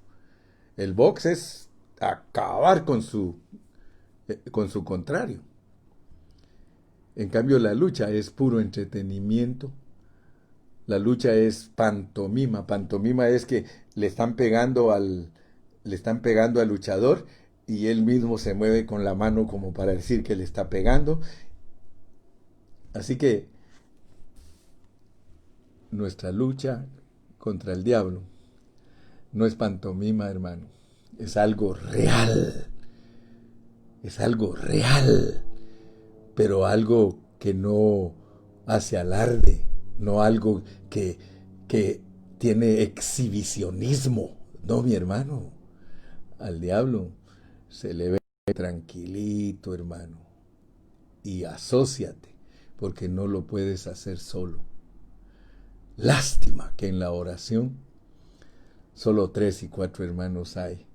[SPEAKER 1] El box es acabar con su contrario. En cambio, la lucha es puro entretenimiento. La lucha es pantomima. Pantomima es que le están pegando al luchador y él mismo se mueve con la mano como para decir que le está pegando. Así que nuestra lucha contra el diablo no es pantomima, hermano. Es algo real. Es algo real. Pero algo que no hace alarde, no algo que tiene exhibicionismo. No, mi hermano, al diablo se le ve tranquilito, hermano, y asóciate, porque no lo puedes hacer solo. Lástima que en la oración solo 3 y 4 hermanos hay.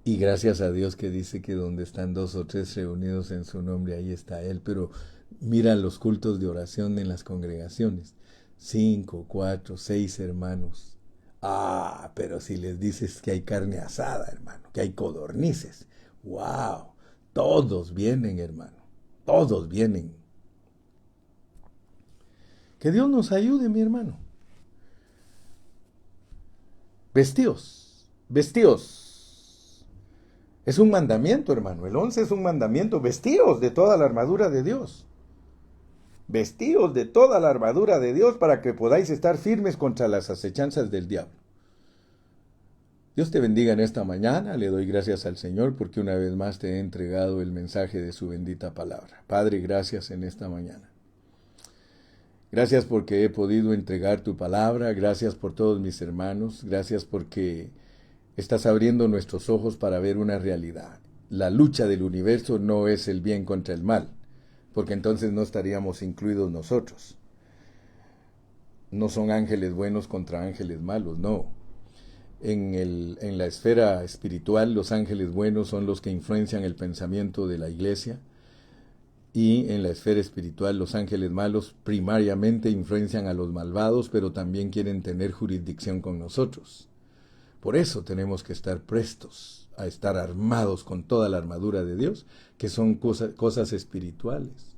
[SPEAKER 1] Y gracias a Dios que dice que donde están 2 o 3 reunidos en su nombre, ahí está Él. Pero mira los cultos de oración en las congregaciones. 5, 4, 6 hermanos. Ah, pero si les dices que hay carne asada, hermano, que hay codornices. ¡Wow! Todos vienen, hermano. Todos vienen. Que Dios nos ayude, mi hermano. Vestíos. Vestíos. Es un mandamiento, hermano. El 11 es un mandamiento. Vestíos de toda la armadura de Dios. Vestíos de toda la armadura de Dios para que podáis estar firmes contra las acechanzas del diablo. Dios te bendiga en esta mañana. Le doy gracias al Señor porque una vez más te he entregado el mensaje de su bendita palabra. Padre, gracias en esta mañana. Gracias porque he podido entregar tu palabra. Gracias por todos mis hermanos. Gracias porque estás abriendo nuestros ojos para ver una realidad. La lucha del universo no es el bien contra el mal, porque entonces no estaríamos incluidos nosotros. No son ángeles buenos contra ángeles malos, no. En la esfera espiritual, los ángeles buenos son los que influencian el pensamiento de la iglesia Y en la esfera espiritual, los ángeles malos primariamente influencian a los malvados, pero también quieren tener jurisdicción con nosotros. Por eso tenemos que estar prestos a estar armados con toda la armadura de Dios, que son cosas espirituales.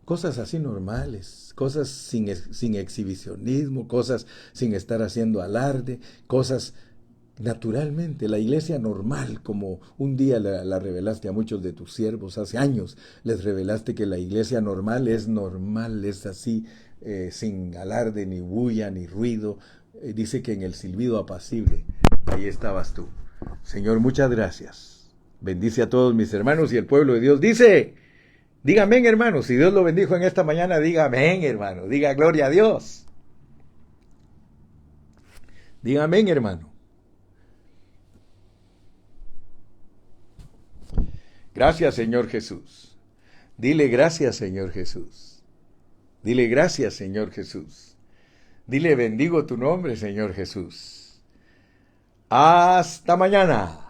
[SPEAKER 1] Cosas así normales, cosas sin exhibicionismo, cosas sin estar haciendo alarde, cosas naturalmente, la iglesia normal, como un día la revelaste a muchos de tus siervos, hace años les revelaste que la iglesia normal, es así, sin alarde, ni bulla, ni ruido. Dice que en el silbido apacible, ahí estabas tú. Señor, muchas gracias. Bendice a todos mis hermanos y el pueblo de Dios. Diga amén, hermano. Si Dios lo bendijo en esta mañana, diga amén, hermano. Diga gloria a Dios. Diga amén, hermano. Gracias, Señor Jesús. Dile gracias, Señor Jesús. Dile gracias, Señor Jesús. Dile bendigo tu nombre, Señor Jesús. Hasta mañana.